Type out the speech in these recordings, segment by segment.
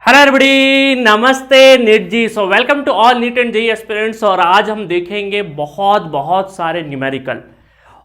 Hello everybody, नमस्ते NEET ji. So welcome to all NEET and JEE aspirants. और आज हम देखेंगे बहुत सारे न्यूमेरिकल।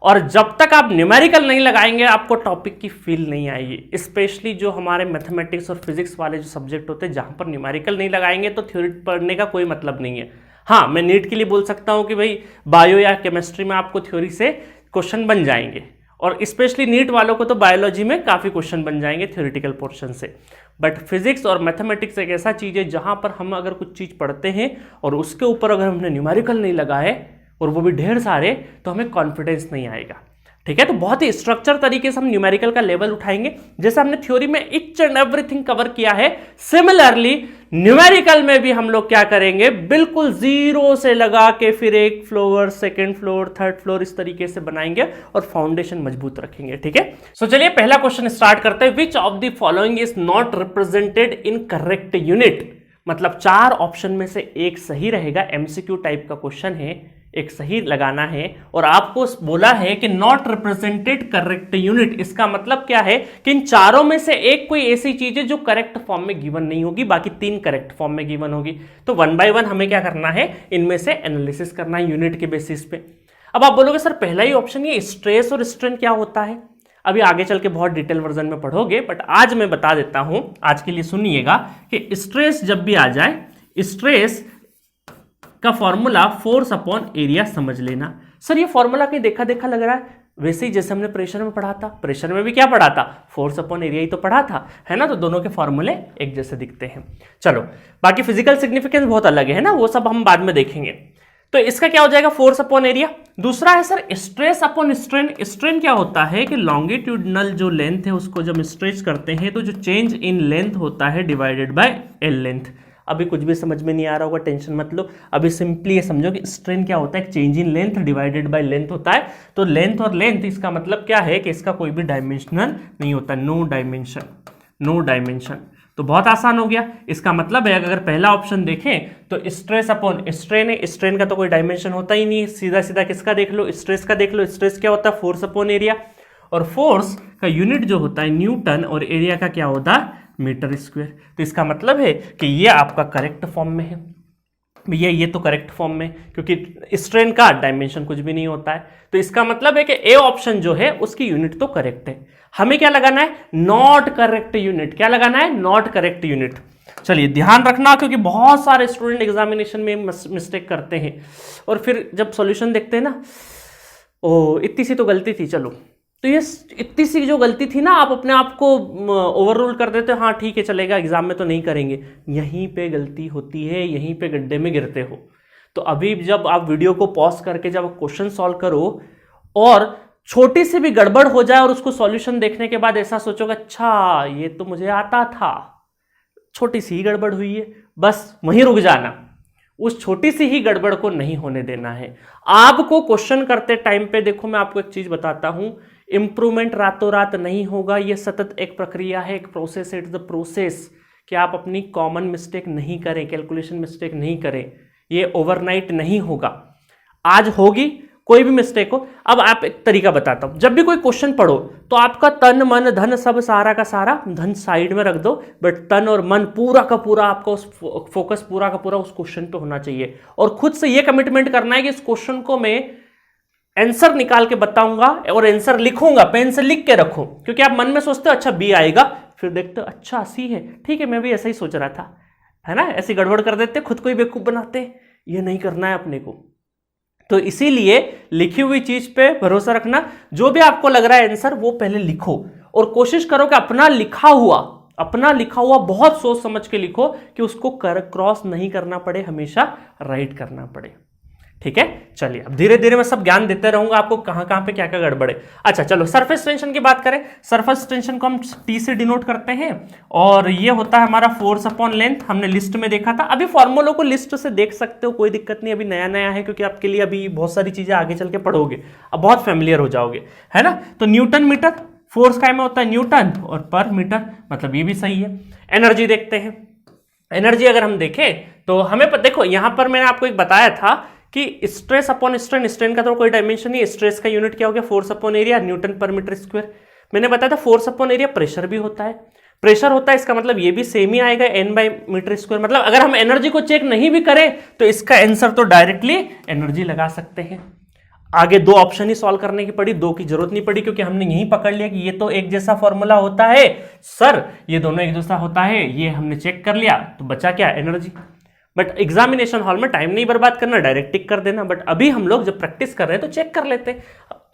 और जब तक आप न्यूमेरिकल नहीं लगाएंगे आपको टॉपिक की फील नहीं आएगी। स्पेशली जो हमारे मैथमेटिक्स और फिजिक्स वाले जो सब्जेक्ट होते हैं जहां पर न्यूमेरिकल नहीं लगाएंगे तो थ्योरी पढ़ने का कोई मतलब नहीं है। हाँ, मैं नीट के लिए बोल सकता हूँ कि भाई बायो या केमिस्ट्री में आपको थ्योरी से क्वेश्चन बन जाएंगे, और स्पेशली नीट वालों को तो बायोलॉजी में काफ़ी क्वेश्चन बन जाएंगे थ्योरेटिकल पोर्शन से। बट फिजिक्स और मैथमेटिक्स एक ऐसा चीज़ है जहां पर हम अगर कुछ चीज़ पढ़ते हैं और उसके ऊपर अगर हमने न्यूमेरिकल नहीं लगाए और वो भी ढेर सारे, तो हमें कॉन्फिडेंस नहीं आएगा। ठीक है, तो बहुत ही स्ट्रक्चर तरीके से हम न्यूमेरिकल का लेवल उठाएंगे। जैसे हमने थ्योरी में ईच एंड एवरीथिंग कवर किया है, सिमिलरली न्यूमेरिकल में भी हम लोग क्या करेंगे, बिल्कुल जीरो से लगा के फिर एक floor, second floor, third floor, इस तरीके से बनाएंगे और फाउंडेशन मजबूत रखेंगे। ठीक है, सो चलिए पहला क्वेश्चन स्टार्ट करते हैं। विच of the following is not represented in correct unit. मतलब चार ऑप्शन में से एक सही रहेगा। एमसीक्यू टाइप का क्वेश्चन है, एक सही लगाना है और आपको बोला है कि नॉट रिप्रेजेंटेड करेक्ट यूनिट। इसका मतलब क्या है कि इन चारों में से एक कोई ऐसी चीज है जो करेक्ट फॉर्म में गिवन नहीं होगी, बाकी तीन करेक्ट फॉर्म में गिवन होगी। तो वन बाय वन हमें क्या करना है, इनमें से एनालिसिस करना है यूनिट के बेसिस पे। अब आप बोलोगे सर पहला ही ऑप्शन ये स्ट्रेस और स्ट्रेन क्या होता है, अभी आगे चल के बहुत डिटेल वर्जन में पढ़ोगे, बट आज मैं बता देता हूं। आज के लिए सुनिएगा कि स्ट्रेस जब भी आ जाए, स्ट्रेस का फॉर्मूला फोर्स अपॉन एरिया समझ लेना। सर ये फॉर्मूला कहीं देखा देखा लग रहा है, वैसे ही जैसे हमने प्रेशर में पढ़ा था, प्रेशर में भी क्या पढ़ा था, फोर्स अपॉन एरिया ही तो पढ़ा था, है ना। तो दोनों के फॉर्मूले एक जैसे दिखते हैं। चलो बाकी फिजिकल सिग्निफिकेंस बहुत अलग है ना, वो सब हम बाद में देखेंगे। तो इसका क्या हो जाएगा, फोर्स अपॉन एरिया। दूसरा है sir stress upon strain. Strain क्या होता है कि लॉन्गिट्यूडनल जो लेंथ है उसको जब स्ट्रेच करते हैं तो जो चेंज इन लेंथ होता है डिवाइडेड बाय एल लेंथ। अभी कुछ भी समझ में नहीं आ रहा होगा, टेंशन मत लो। अभी सिंपली ये समझो कि स्ट्रेन क्या होता है, change in length divided by length होता है। तो लेंथ और लेंथ, इसका मतलब क्या है कि इसका कोई भी डायमेंशनल नहीं होता, नो डायमेंशन, नो डायमेंशन। तो बहुत आसान हो गया। इसका मतलब है अगर पहला ऑप्शन देखें तो स्ट्रेस अपॉन स्ट्रेन है, स्ट्रेन का तो कोई डायमेंशन होता ही नहीं। सीधा सीधा किसका देख लो, स्ट्रेस का देख लो। स्ट्रेस क्या होता है, फोर्स अपॉन एरिया, और फोर्स का यूनिट जो होता है न्यूटन, और एरिया का क्या होता है, मीटर स्क्वायर। तो इसका मतलब है कि ये आपका करेक्ट फॉर्म में है, ये तो करेक्ट फॉर्म में, क्योंकि स्ट्रेन का डायमेंशन कुछ भी नहीं होता है। तो इसका मतलब है कि ए ऑप्शन जो है उसकी यूनिट तो करेक्ट है। हमें क्या लगाना है, नॉट करेक्ट यूनिट। क्या लगाना है, नॉट करेक्ट यूनिट। चलिए ध्यान रखना, क्योंकि बहुत सारे स्टूडेंट एग्जामिनेशन में मिस्टेक करते हैं और फिर जब सॉल्यूशन देखते हैं ना, ओ इतनी सी तो गलती थी, चलो तो ये इतनी सी जो गलती थी ना, आप अपने आप को ओवर रूल कर देते हो, हाँ ठीक है चलेगा, एग्जाम में तो नहीं करेंगे। यहीं पे गलती होती है, यहीं पे गड्ढे में गिरते हो। तो अभी जब आप वीडियो को पॉज करके जब क्वेश्चन सॉल्व करो और छोटी सी भी गड़बड़ हो जाए और उसको सॉल्यूशन देखने के बाद ऐसा सोचोगे अच्छा ये तो मुझे आता था, छोटी सी ही गड़बड़ हुई है, बस वहीं रुक जाना। उस छोटी सी ही गड़बड़ को नहीं होने देना है आपको। क्वेश्चन करते टाइम पे देखो, मैं आपको एक चीज बताता हूं, इंप्रूवमेंट रातों रात नहीं होगा, यह सतत एक प्रक्रिया है, एक प्रोसेस, इट्स द प्रोसेस। कि आप अपनी कॉमन मिस्टेक नहीं करें, कैलकुलेशन मिस्टेक नहीं करें, ये ओवरनाइट नहीं होगा। आज होगी कोई भी मिस्टेक हो। अब आप एक तरीका बताता हूं, जब भी कोई क्वेश्चन पढ़ो तो आपका तन मन धन सब सारा का सारा, धन साइड में रख दो, बट तन और मन पूरा का पूरा आपका उस फोकस पूरा का पूरा उस क्वेश्चन पे होना चाहिए। और खुद से ये कमिटमेंट करना है कि इस क्वेश्चन को मैं आंसर निकाल के बताऊंगा और आंसर लिखूंगा, पेन से लिख के रखो। क्योंकि आप मन में सोचते हो अच्छा बी आएगा, फिर देखते हो अच्छा सी है, ठीक है मैं भी ऐसा ही सोच रहा था, है ना। ऐसी गड़बड़ कर देते, खुद को ही बेवकूफ बनाते, ये नहीं करना है अपने को। तो इसीलिए लिखी हुई चीज पे भरोसा रखना, जो भी आपको लग रहा है आंसर वो पहले लिखो और कोशिश करो कि अपना लिखा हुआ बहुत सोच समझ के लिखो कि उसको क्रॉस नहीं करना पड़े, हमेशा राइट करना पड़े। ठीक है, चलिए अब धीरे धीरे मैं सब ज्ञान देते रहूंगा आपको, कहां कहां पे क्या क्या गड़बड़ है। अच्छा चलो सरफेस टेंशन की बात करें। सरफेस टेंशन को हम टी से डिनोट करते हैं और ये होता है हमारा फोर्स अपॉन लेंथ। हमने लिस्ट में देखा था, अभी फॉर्मूलों को लिस्ट से देख सकते हो, कोई दिक्कत नहीं। अभी नया नया है क्योंकि आपके लिए अभी बहुत सारी चीजें आगे चल के पढ़ोगे, अब बहुत फेमिलियर हो जाओगे, है ना। तो न्यूटन मीटर, फोर्स काय में होता है न्यूटन, और पर मीटर, मतलब ये भी सही है। एनर्जी देखते हैं। एनर्जी अगर हम देखें तो हमें देखो यहां पर मैंने आपको एक बताया था कि स्ट्रेस अपॉन स्ट्रेन, स्ट्रेन का तो कोई डायमेंशन नहीं है, स्ट्रेस का यूनिट क्या हो गया, फोर्स अपॉन एरिया, न्यूटन पर मीटर स्क्वायर। मैंने बताया था फोर्स अपॉन एरिया प्रेशर भी होता है, प्रेशर होता है, इसका मतलब ये भी सेम ही आएगा N/मीटर स्क्वायर। मतलब अगर हम एनर्जी को चेक नहीं भी करें तो इसका आंसर तो डायरेक्टली एनर्जी लगा सकते हैं। आगे दो ऑप्शन ही सॉल्व करने की पड़ी, दो की जरूरत नहीं पड़ी, क्योंकि हमने यही पकड़ लिया कि ये तो एक जैसा फॉर्मूला होता है सर, ये दोनों एक जैसा होता है, ये हमने चेक कर लिया, तो बचा क्या, एनर्जी। बट एग्जामिनेशन हॉल में टाइम नहीं बर्बाद करना, डायरेक्ट टिक कर देना। बट अभी हम लोग जब प्रैक्टिस कर रहे हैं तो चेक कर लेते हैं।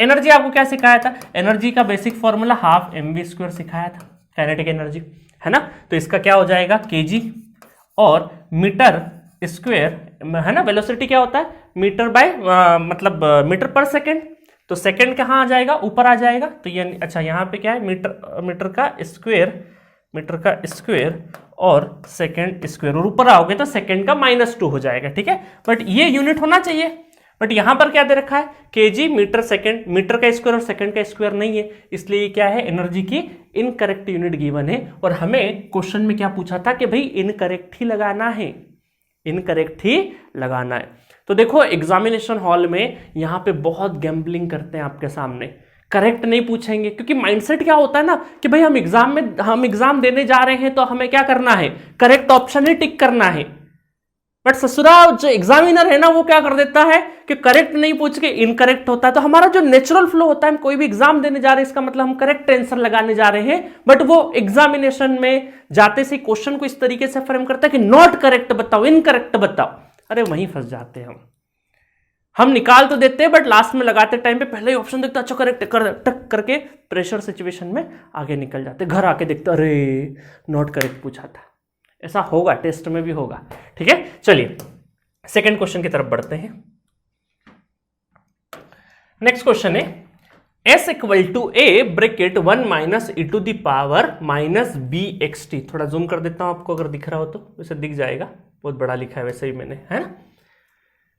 एनर्जी आपको क्या सिखाया था, एनर्जी का बेसिक फॉर्मूला ½ mv² सिखाया था, काइनेटिक एनर्जी, है ना। तो इसका क्या हो जाएगा केजी, और मीटर स्क्वायर, है ना, वेलोसिटी क्या होता है मीटर बाय मतलब मीटर पर सेकेंड, तो सेकेंड कहाँ आ जाएगा, ऊपर आ जाएगा। तो ये अच्छा यहाँ पे क्या है, मीटर का स्क्वायर और सेकेंड स्क्वायर, और ऊपर आओगे तो सेकेंड का -2 हो जाएगा, ठीक है। बट ये यूनिट होना चाहिए, बट यहां पर क्या दे रखा है केजी मीटर सेकेंड, मीटर का स्क्वायर और सेकंड का स्क्वायर नहीं है, इसलिए क्या है, एनर्जी की इनकरेक्ट यूनिट गिवन है। और हमें क्वेश्चन में क्या पूछा था कि भाई इनकरेक्ट ही लगाना है, इनकरेक्ट ही लगाना है। तो देखो एग्जामिनेशन हॉल में यहां पे बहुत गैम्बलिंग करते हैं आपके सामने, करेक्ट नहीं पूछेंगे, क्योंकि माइंडसेट क्या होता है ना कि भाई हम एग्जाम देने जा रहे हैं तो हमें क्या करना है, करेक्ट ऑप्शन ही टिक करना है। बट ससुरा जो एग्जामिनर है ना वो क्या कर देता है कि करेक्ट नहीं पूछ के इनकरेक्ट होता है। तो हमारा जो नेचुरल फ्लो होता है, हम कोई भी एग्जाम देने जा रहे हैं इसका मतलब हम करेक्ट आंसर लगाने जा रहे हैं, बट वो एग्जामिनेशन में जाते से क्वेश्चन को इस तरीके से फ्रेम करता है कि नॉट करेक्ट बताओ, इनकरेक्ट बताओ। अरे वहीं फंस जाते हैं हम निकाल तो देते हैं बट लास्ट में लगाते टाइम पे पहले ही ऑप्शन देखते अच्छा करेक्ट कर, टक करके प्रेशर सिचुएशन में आगे निकल जाते, घर आके देखते अरे नॉट करेक्ट पूछा था। ऐसा होगा, टेस्ट में भी होगा, ठीक है। चलिए सेकंड क्वेश्चन की तरफ बढ़ते हैं। नेक्स्ट क्वेश्चन है s equal to a bracket 1 minus e to the power minus bxt। थोड़ा जूम कर देता हूं आपको, अगर दिख रहा हो तो वैसे दिख जाएगा, बहुत बड़ा लिखा है वैसे ही मैंने, है ना।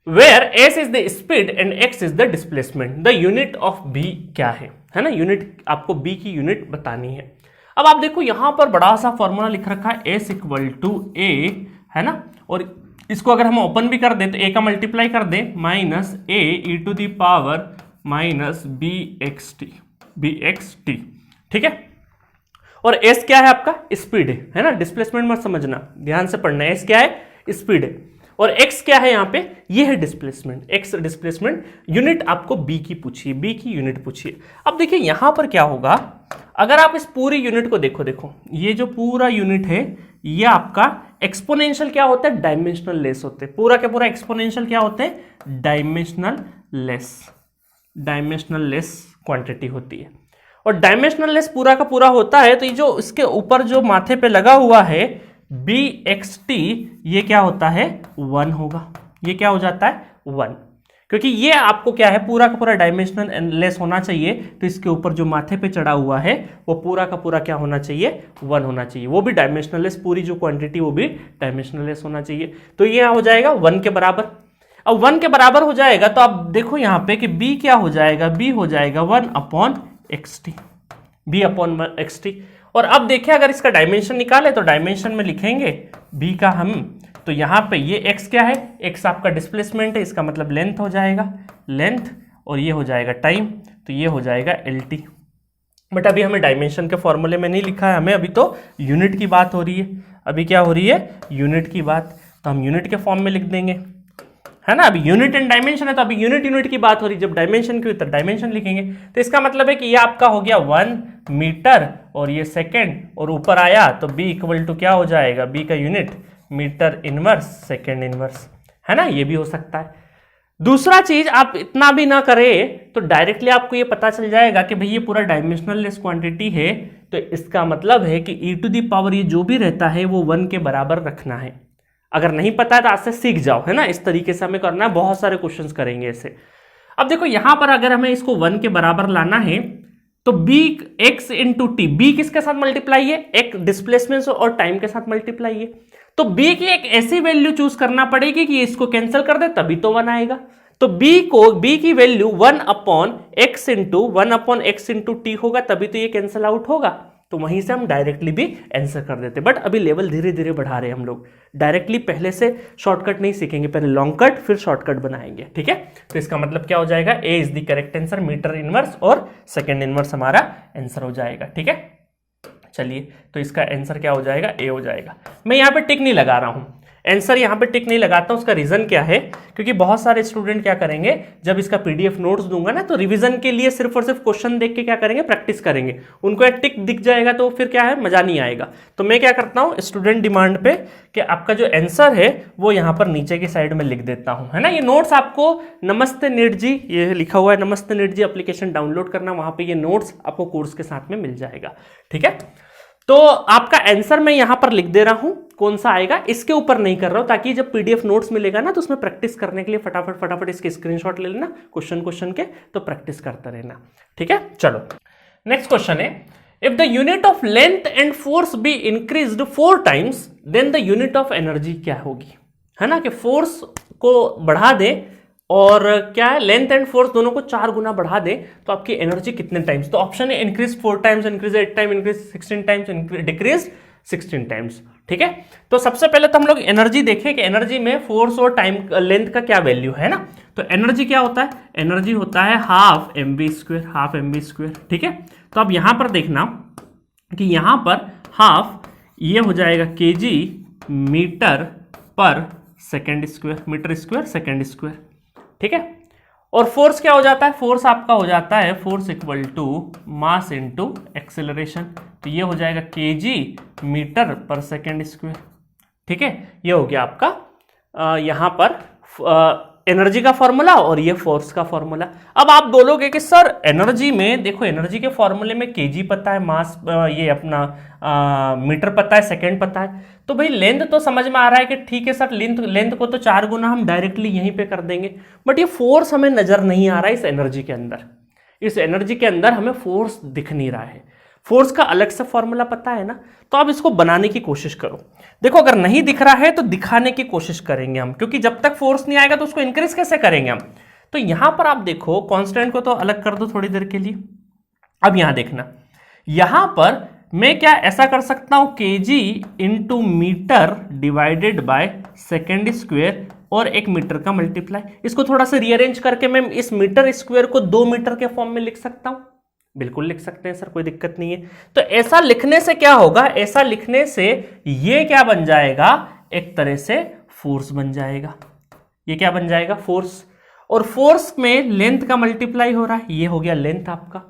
Where s is the speed and x is the displacement, the unit of b क्या है ना, यूनिट आपको b की यूनिट बतानी है। अब आप देखो यहां पर बड़ा सा फॉर्मूला लिख रखा है s इक्वल टू a, है ना, और इसको अगर हम ओपन भी कर दें तो a का मल्टीप्लाई कर दें minus a e to the power minus bxt, ठीक है। और s क्या है आपका, स्पीड है ना, डिस्प्लेसमेंट मत समझना, ध्यान से पढ़ना है, s क्या है, स्पीड है, और x क्या है यहाँ पे, ये है डिस्प्लेसमेंट, x डिस्प्लेसमेंट, यूनिट आपको b की पूछिए, b की यूनिट पूछिए। अब देखिए यहां पर क्या होगा, अगर आप इस पूरी यूनिट को देखो ये जो पूरा यूनिट है ये आपका एक्सपोनेंशियल क्या होता है, डायमेंशनल लेस होते हैं, पूरा का पूरा एक्सपोनेंशियल क्या होते हैं, डायमेंशनल लेस क्वांटिटी होती है। और डायमेंशनल लेस पूरा का पूरा होता है तो ये जो इसके ऊपर जो माथे पे लगा हुआ है bxt, ये क्या होता है 1 होगा, ये क्या हो जाता है 1, क्योंकि ये आपको क्या है पूरा का पूरा डायमेंशनल लेस होना चाहिए, तो इसके ऊपर जो माथे पे चढ़ा हुआ है वो पूरा का पूरा क्या होना चाहिए, 1 होना चाहिए, वो भी डायमेंशनल लेस, पूरी जो क्वांटिटी वो भी डायमेंशनल लेस होना चाहिए। तो ये हो जाएगा 1 के बराबर। अब 1 के बराबर हो जाएगा तो आप देखो यहाँ पे कि b क्या हो जाएगा, b हो जाएगा 1/xt, b/xt। और अब देखिए अगर इसका डायमेंशन निकाले तो डायमेंशन में लिखेंगे b का हम, तो यहाँ पे ये x क्या है, x आपका डिस्प्लेसमेंट है, इसका मतलब लेंथ हो जाएगा, लेंथ, और ये हो जाएगा टाइम, तो ये हो जाएगा lt। बट अभी हमें डायमेंशन के फॉर्मूले में नहीं लिखा है, हमें अभी तो यूनिट की बात हो रही है, अभी क्या हो रही है, यूनिट की बात, तो हम यूनिट के फॉर्म में लिख देंगे, है ना। अभी यूनिट एंड डायमेंशन है तो अभी यूनिट की बात हो रही है, जब डायमेंशन की हुई तो डायमेंशन लिखेंगे। तो इसका मतलब है कि ये आपका हो गया 1 मीटर और ये सेकेंड, और ऊपर आया तो b इक्वल टू क्या हो जाएगा, b का unit metre inverse second inverse, है ना, ये भी हो सकता है। दूसरा चीज आप इतना भी ना करें तो डायरेक्टली आपको ये पता चल जाएगा कि भाई ये पूरा डायमेंशनल लेस क्वांटिटी है, तो इसका मतलब है कि e टू द पावर ये जो भी रहता है वो 1 के बराबर रखना है। अगर नहीं पता है तो आज से सीख जाओ, है ना, इस तरीके से हमें करना है, बहुत सारे क्वेश्चंस करेंगे ऐसे। अब देखो यहां पर अगर हमें इसको 1 के बराबर लाना है तो b x into T, b किसके साथ मल्टीप्लाई है, एक डिस्प्लेसमेंट और टाइम के साथ मल्टीप्लाई है, तो b की एक ऐसी वैल्यू चूज करना पड़ेगी कि इसको कैंसिल कर दे तभी तो 1 आएगा। तो b की वैल्यू 1/x इंटू टी होगा, तभी तो ये कैंसिल आउट होगा, तो वहीं से हम डायरेक्टली भी आंसर कर देते। बट अभी लेवल धीरे धीरे बढ़ा रहे हैं हम लोग, डायरेक्टली पहले से शॉर्टकट नहीं सीखेंगे, पहले लॉन्ग कट फिर शॉर्टकट बनाएंगे, ठीक है। तो इसका मतलब क्या हो जाएगा, A is the correct answer, metre inverse और सेकेंड इनवर्स हमारा आंसर हो जाएगा, ठीक है। चलिए, तो इसका आंसर क्या हो जाएगा, ए हो जाएगा। मैं यहाँ पे टिक नहीं लगा रहा हूँ, आंसर यहाँ पे टिक नहीं लगाता हूँ। उसका रीजन क्या है, क्योंकि बहुत सारे स्टूडेंट क्या करेंगे, जब इसका पीडीएफ नोट्स दूंगा ना, तो रिवीजन के लिए सिर्फ और सिर्फ क्वेश्चन देख के क्या करेंगे, प्रैक्टिस करेंगे। उनको एक टिक दिख जाएगा तो फिर क्या है, मजा नहीं आएगा। तो मैं क्या करता हूँ, स्टूडेंट डिमांड पे कि आपका जो आंसर है वो यहाँ पर नीचे की साइड में लिख देता हूँ, है ना। ये नोट्स आपको नमस्ते नीट जी, ये लिखा हुआ है नमस्ते नीट जी एप्लीकेशन डाउनलोड करना, वहां पे ये नोट्स आपको कोर्स के साथ में मिल जाएगा, ठीक है। तो आपका आंसर मैं यहां पर लिख दे रहा हूं, कौन सा आएगा इसके ऊपर नहीं कर रहा हूं, ताकि जब पीडीएफ नोट्स मिलेगा ना, तो उसमें प्रैक्टिस करने के लिए फटाफट इसके स्क्रीनशॉट ले लेना क्वेश्चन के, तो प्रैक्टिस करता रहना, ठीक है। चलो नेक्स्ट क्वेश्चन है, if the unit of length and force be increased 4 times then the unit of energy क्या होगी, है ना। कि फोर्स को बढ़ा दे और क्या है, लेंथ एंड फोर्स दोनों को 4 गुना बढ़ा दे, तो आपकी एनर्जी कितने टाइम्स। तो ऑप्शन है increase 4 times, increase 8 time, increase 16 times, decrease 16 times, ठीक है। तो सबसे पहले तो हम लोग एनर्जी देखें कि एनर्जी में फोर्स और टाइम लेंथ का क्या वैल्यू है ना। तो एनर्जी क्या होता है, एनर्जी होता है हाफ एम बी स्क्वायर, ठीक है। तो अब यहां पर देखना कि यहां पर हाफ ये हो जाएगा केजी मीटर पर second square, metre square second square, ठीक है। और फोर्स क्या हो जाता है, फोर्स आपका हो जाता है force equal to mass into acceleration, तो ये हो जाएगा केजी मीटर पर सेकेंड स्क्वायर, ठीक है। ये हो गया आपका यहां पर एनर्जी का फॉर्मूला और ये फोर्स का फॉर्मूला। अब आप बोलोगे कि सर एनर्जी में देखो, एनर्जी के फॉर्मूले में केजी पता है, मास ये अपना मीटर पता है, सेकंड पता है, तो भाई लेंथ तो समझ में आ रहा है कि ठीक है सर, लेंथ को तो 4 गुना हम डायरेक्टली यहीं पे कर देंगे, बट ये फोर्स हमें नजर नहीं आ रहा है इस एनर्जी के अंदर। इस एनर्जी के अंदर हमें फोर्स दिख नहीं रहा है, फोर्स का अलग से फॉर्मूला पता है ना। तो आप इसको बनाने की कोशिश करो। देखो अगर नहीं दिख रहा है तो दिखाने की कोशिश करेंगे हम, क्योंकि जब तक फोर्स नहीं आएगा तो उसको इंक्रीज कैसे करेंगे हम। तो यहां पर आप देखो, कांस्टेंट को तो अलग कर दो थोड़ी देर के लिए। अब यहां देखना, यहां पर मैं क्या ऐसा कर सकता हूं, kg into metre divided by second square और 1 मीटर का मल्टीप्लाई। इसको थोड़ा सा रीअरेंज करके मैं इस मीटर स्क्वायर को 2 मीटर के फॉर्म में लिख सकता हूं, बिल्कुल लिख सकते हैं सर, कोई दिक्कत नहीं है। तो ऐसा लिखने से क्या होगा, ऐसा लिखने से ये क्या बन जाएगा, एक तरह से फोर्स बन जाएगा। ये क्या बन जाएगा, फोर्स। और फोर्स में लेंथ का मल्टीप्लाई हो रहा है, ये हो गया लेंथ आपका।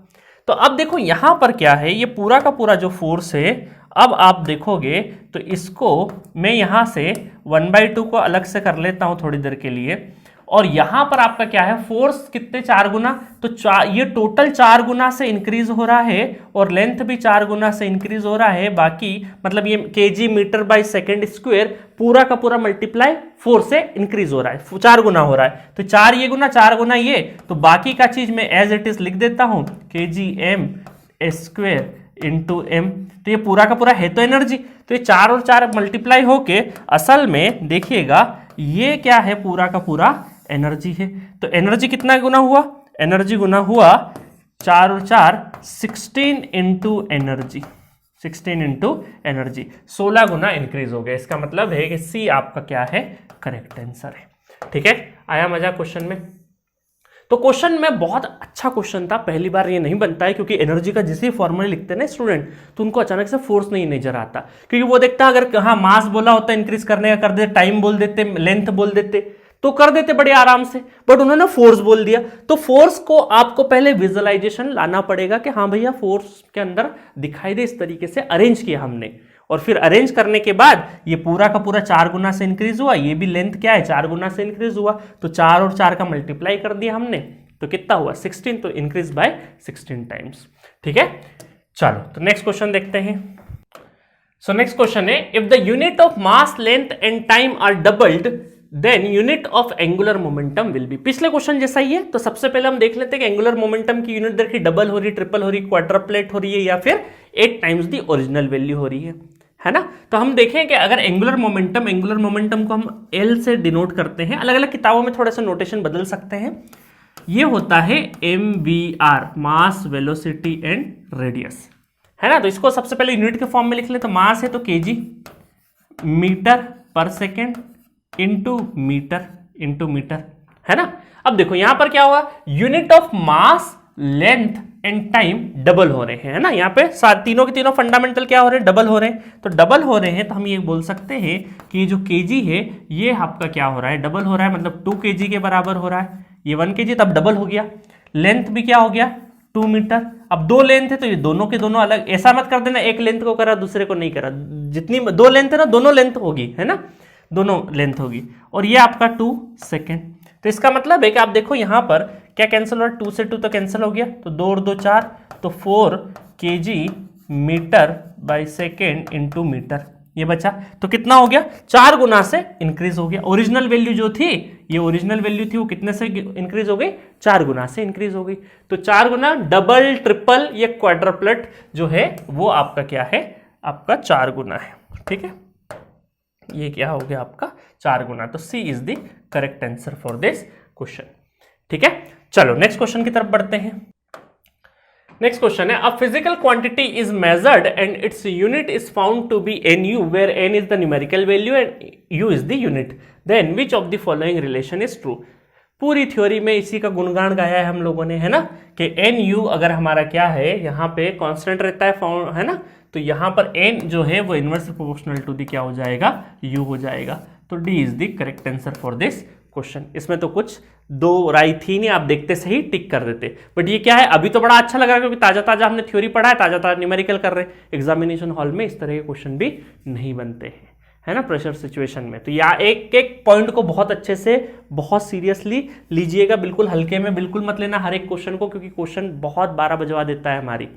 तो अब देखो यहां पर क्या है, ये पूरा का पूरा जो फोर्स है, अब आप देखोगे तो इसको मैं यहां से 1/2 को अलग से कर लेता हूं थोड़ी देर के लिए। और यहां पर आपका क्या है, फोर्स कितने 4 गुना, तो ये टोटल 4 गुना से इंक्रीज हो रहा है और लेंथ भी 4 गुना से इंक्रीज हो रहा है। बाकी मतलब ये kg metre by second square पूरा का पूरा मल्टीप्लाई 4 से इंक्रीज हो रहा है, 4 गुना हो रहा है। तो 4 ये गुना 4 गुना ये, तो बाकी का चीज मैं एज इट इज लिख देता हूं, kg m square into m. तो ये पूरा का पूरा है तो एनर्जी, तो ये 4 और 4 मल्टीप्लाई होके असल में देखिएगा ये क्या है, पूरा का पूरा एनर्जी है। तो एनर्जी कितना गुना हुआ, एनर्जी गुना हुआ 4 और 4 16 इंटू एनर्जी, 16 इंटू एनर्जी, 16 गुना इंक्रीज हो गया। इसका मतलब है कि सी आपका क्या है, करेक्ट आंसर है, ठीक है। आया मजा क्वेश्चन में। तो क्वेश्चन में बहुत अच्छा क्वेश्चन था, पहली बार ये नहीं बनता है, क्योंकि एनर्जी का जिसे फॉर्मूला लिखते हैं ना स्टूडेंट, तो उनको अचानक से फोर्स नहीं नजर आता, क्योंकि वो देखता है अगर हाँ मास बोला होता इंक्रीज करने का कर देते, टाइम बोल देते, लेंथ बोल देते तो कर देते बड़े आराम से, बट उन्होंने फोर्स बोल दिया। तो फोर्स को आपको पहले विजुअलाइजेशन लाना पड़ेगा कि हाँ भैया फोर्स के अंदर दिखाई दे, इस तरीके से अरेंज किया हमने। और फिर अरेंज करने के बाद ये पूरा का पूरा 4 गुना से इंक्रीज हुआ, ये भी लेंथ क्या है 4 गुना से इंक्रीज हुआ, तो 4 और 4 का मल्टीप्लाई कर दिया हमने, तो कितना हुआ 16, तो इंक्रीज बाय 16 टाइम्स, ठीक है। चलो तो नेक्स्ट क्वेश्चन देखते हैं। सो नेक्स्ट क्वेश्चन है, if the unit of mass length and time are doubled then unit of angular momentum will be. पिछले क्वेश्चन जैसा ही है, तो सबसे पहले हम देख लेते हैं कि एंगुलर मोमेंटम की यूनिट देखिए डबल हो रही, ट्रिपल हो रही, क्वाड्रप्लेट हो रही है, या फिर 8 टाइम्स दी ओरिजिनल वैल्यू हो रही है ना। तो हम देखें कि अगर एंगुलर मोमेंटम को हम एल से डिनोट करते हैं, अलग अलग किताबों में थोड़ा सा नोटेशन बदल सकते हैं। ये होता है MVR, mass velocity and radius, है ना। तो इसको सबसे पहले यूनिट के फॉर्म में लिख ले, तो मास है तो केजी मीटर पर सेकेंड इंटू मीटर, है ना। अब देखो यहां पर क्या हुआ, unit of mass length and time double हो रहे हैं, है ना। यहाँ पे तीनों के तीनों फंडामेंटल क्या हो रहे हैं, डबल हो रहे हैं। तो डबल हो रहे हैं तो हम ये बोल सकते हैं कि जो केजी है ये आपका क्या हो रहा है, डबल हो रहा है, मतलब 2 kg के बराबर हो रहा है। ये 1 kg तब डबल हो गया। लेंथ भी क्या हो गया, 2 मीटर। अब 2 लेंथ है तो ये दोनों के दोनों अलग, ऐसा मत कर देना एक लेंथ को करा दूसरे को नहीं करा, जितनी 2 लेंथ है ना दोनों लेंथ होगी, है ना, दोनों लेंथ होगी। और ये आपका 2 सेकेंड। तो इसका मतलब है कि आप देखो यहां पर क्या कैंसिल हो रहा है, 2 से 2 तो कैंसिल हो गया, तो 2 और 2 4, तो 4 kg metre by second into metre, ये बचा। तो कितना हो गया, 4 गुना से इंक्रीज हो गया। ओरिजिनल वैल्यू जो थी, ये ओरिजिनल वैल्यू थी, वो कितने से इंक्रीज हो गई, 4 गुना से इंक्रीज हो गई। तो 4 गुना, डबल ट्रिपल या क्वाड्रप्लेट जो है वो आपका क्या है, आपका 4 गुना है, ठीक है। ये क्या हो गया आपका 4 गुना। तो C is the correct answer for this question, ठीक है। चलो नेक्स्ट क्वेश्चन की तरफ बढ़ते हैं। नेक्स्ट क्वेश्चन है, a physical quantity is measured and its unit is found to be NU where N is the numerical value and U is the unit, then which of the following relation is true. पूरी theory में इसी का गुणगान गाया है हम लोगों ने, है ना, कि NU अगर हमारा क्या है, यहाँ पे कांस्टेंट रहता है ना, तो यहाँ पर N जो है वो इनवर्स प्रोपोर्शनल टू दी क्या हो जाएगा, U हो जाएगा। तो D is the correct answer for this question. इसमें तो कुछ दो राय थी नहीं, आप देखते सही टिक कर देते, बट ये क्या है, अभी तो बड़ा अच्छा लगा क्योंकि ताजा ताजा हमने थ्योरी पढ़ा है, ताजा ताजा न्यूमेरिकल कर रहे हैं। एग्जामिनेशन हॉल में इस तरह के क्वेश्चन भी नहीं बनते हैं, है ना, प्रेशर सिचुएशन में। तो या एक एक पॉइंट को बहुत अच्छे से, बहुत सीरियसली लीजिएगा, बिल्कुल हल्के में बिल्कुल मत लेना हर एक क्वेश्चन को, क्योंकि क्वेश्चन बहुत 12 बजवा देता है हमारी,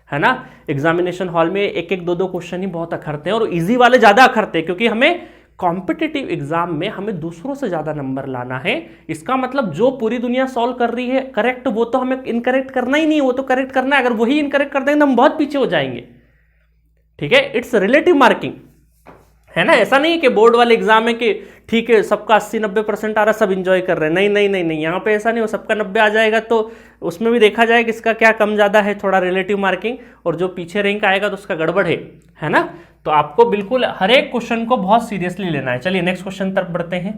है ना। एग्जामिनेशन हॉल में एक एक दो दो क्वेश्चन ही बहुत अखरते हैं, और इजी वाले ज्यादा अखरते हैं, क्योंकि हमें कॉम्पिटिटिव एग्जाम में हमें दूसरों से ज्यादा नंबर लाना है। इसका मतलब जो पूरी दुनिया सॉल्व कर रही है करेक्ट, वो तो हमें इनकरेक्ट करना ही नहीं है, वो तो करेक्ट करना है। अगर वही इनकरेक्ट कर देंगे तो हम बहुत पीछे हो जाएंगे, ठीक है। इट्स रिलेटिव मार्किंग, है ना। ऐसा नहीं है कि बोर्ड वाले एग्जाम है कि ठीक है सबका 80-90% आ रहा, सब इंजॉय कर रहे हैं, नहीं नहीं नहीं नहीं, यहाँ पे ऐसा नहीं हो। सबका 90 आ जाएगा तो उसमें भी देखा जाए कि इसका क्या कम ज्यादा है, थोड़ा रिलेटिव मार्किंग, और जो पीछे रैंक आएगा तो उसका गड़बड़ है ना। तो आपको बिल्कुल हर एक क्वेश्चन को बहुत सीरियसली लेना है। चलिए नेक्स्ट क्वेश्चन तरफ बढ़ते हैं।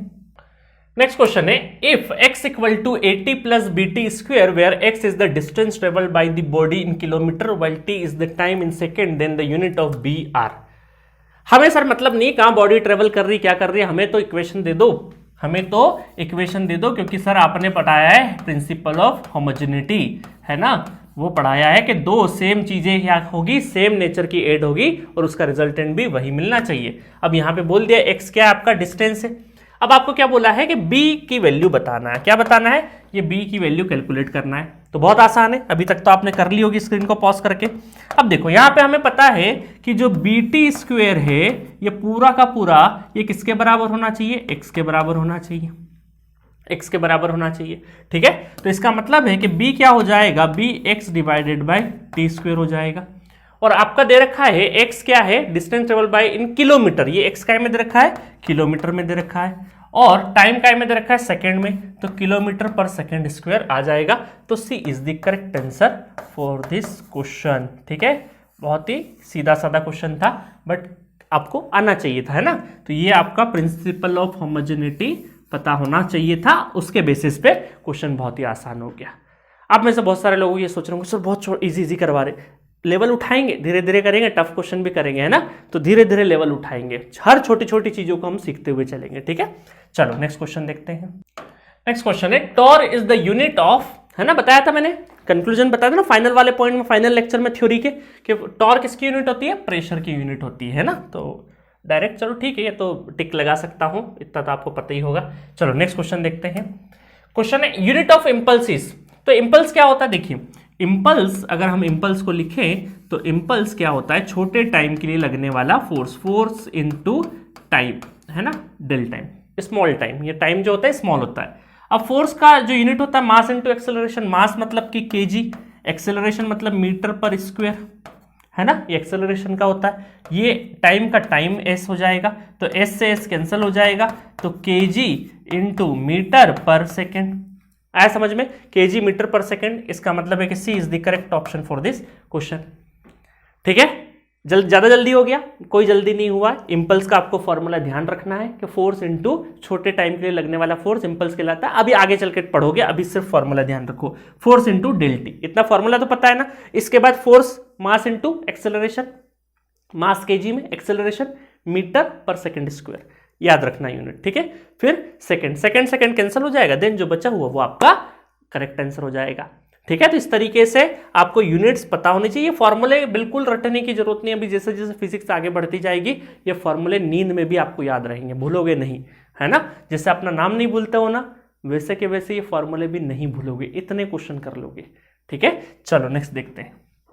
नेक्स्ट क्वेश्चन है, if x equal to 80 plus BT square where x is the distance travelled by the body in kilometre while t is the time in second, then the unit of BR। हमें sir मतलब नहीं कहां body travel कर रही, क्या कर रही है, हमें तो इक्वेशन दे दो, हमें तो इक्वेशन दे दो, क्योंकि सर आपने पढ़ाया है प्रिंसिपल ऑफ होमोजेनिटी, है ना। वो पढ़ाया है कि दो सेम चीजें क्या होगी, सेम नेचर की एड होगी, और उसका रिजल्टेंट भी वही मिलना चाहिए। अब यहां पे बोल दिया x क्या है, आपका डिस्टेंस है। अब आपको क्या बोला है कि b की वैल्यू बताना है। क्या बताना है, ये b की वैल्यू कैलकुलेट करना है। तो बहुत आसान है, अभी तक तो आपने कर ली होगी स्क्रीन को पॉज करके। अब देखो यहां पे हमें पता है कि जो BT स्क्वायर है ये पूरा का पूरा ये किसके बराबर होना चाहिए, x के बराबर होना चाहिए, x के बराबर होना चाहिए, ठीक है। तो इसका मतलब है कि b क्या हो जाएगा, bx divided by t square हो जाएगा। और आपका दे रखा है x क्या है, distance travel by in kilometre, ये x काय में दे रखा है, किलोमीटर में दे रखा है, और टाइम काय में दे रखा है, सेकंड में, तो किलोमीटर पर सेकंड स्क्वायर आ जाएगा। तो C is the correct answer for this question, ठीक है। बहुत ही सीधा साधा क्वेश्चन था, बट आपको आना चाहिए था, है ना। तो ये आपका प्रिंसिपल ऑफ होमोजेनिटी पता होना चाहिए था, उसके बेसिस पे क्वेश्चन बहुत ही आसान हो गया। आप में से बहुत सारे लोग ये सोच रहे होंगे सर बहुत इजी करवा रहे, लेवल उठाएंगे, धीरे धीरे करेंगे, टफ क्वेश्चन भी करेंगे, है ना। तो धीरे धीरे लेवल उठाएंगे, हर छोटी छोटी चीजों को हम सीखते हुए चलेंगे, ठीक है। चलो नेक्स्ट क्वेश्चन देखते हैं। नेक्स्ट क्वेश्चन है, torr is the unit of, है ना, बताया था मैंने, कंक्लूजन बताया था ना फाइनल वाले पॉइंट में, फाइनल लेक्चर में थ्योरी के, कि टॉर किसकी यूनिट होती है, प्रेशर की यूनिट होती है ना। तो डायरेक्ट चलो ठीक है, ये तो टिक लगा सकता हूं, इतना तो आपको पता ही होगा। चलो नेक्स्ट क्वेश्चन देखते हैं। क्वेश्चन है, यूनिट ऑफ इम्पल्सिस। तो इम्पल्स क्या होता है, देखिए इम्पल्स, अगर हम इम्पल्स को लिखें तो इम्पल्स क्या होता है, छोटे टाइम के लिए लगने वाला फोर्स, फोर्स इनटू टाइम, है ना, डेल टाइम, स्मॉल टाइम, ये टाइम जो होता है स्मॉल होता है। अब फोर्स का जो यूनिट होता है मास इनटू एक्सेलरेशन, मास मतलब कि केजी, एक्सेलरेशन मतलब मीटर पर स्क्वायर, है ना, ये एक्सेलरेशन का होता है। ये टाइम का टाइम एस हो जाएगा, तो एस से एस कैंसिल हो जाएगा, तो केजी इंटू मीटर पर सेकेंड, आया समझ में, केजी मीटर पर सेकेंड। इसका मतलब है कि C is the correct option for this question, ठीक है। ज़्यादा जल्दी हो गया? कोई जल्दी नहीं हुआ। इम्पल्स का आपको फॉर्मूला ध्यान रखना है कि फोर्स इंटू छोटे टाइम के लिए लगने वाला फोर्स इम्पल्स कहलाता है। अभी आगे चल के पढ़ोगे, अभी सिर्फ फॉर्मूला ध्यान रखो, फोर्स इंटू डेल टी, इतना फॉर्मूला तो पता है ना। इसके बाद फोर्स मास इंटू एक्सेलरेशन, मास केजी में, एक्सेलरेशन मीटर पर सेकंड स्क्वायर, याद रखना यूनिट, ठीक है। फिर सेकंड सेकंड सेकंड कैंसिल हो जाएगा, देन जो बचा हुआ वो आपका करेक्ट आंसर हो जाएगा, ठीक है। तो इस तरीके से आपको यूनिट्स पता होने चाहिए। फॉर्मूले बिल्कुल रटने की जरूरत नहीं है। अभी जैसे जैसे फिजिक्स आगे बढ़ती जाएगी ये फॉर्मूले नींद में भी आपको याद रहेंगे, भूलोगे नहीं, है ना। जैसे अपना नाम नहीं भूलते हो ना, वैसे के वैसे ये फॉर्मूले भी नहीं भूलोगे, इतने क्वेश्चन कर लोगे, ठीक है। चलो नेक्स्ट देखते हैं।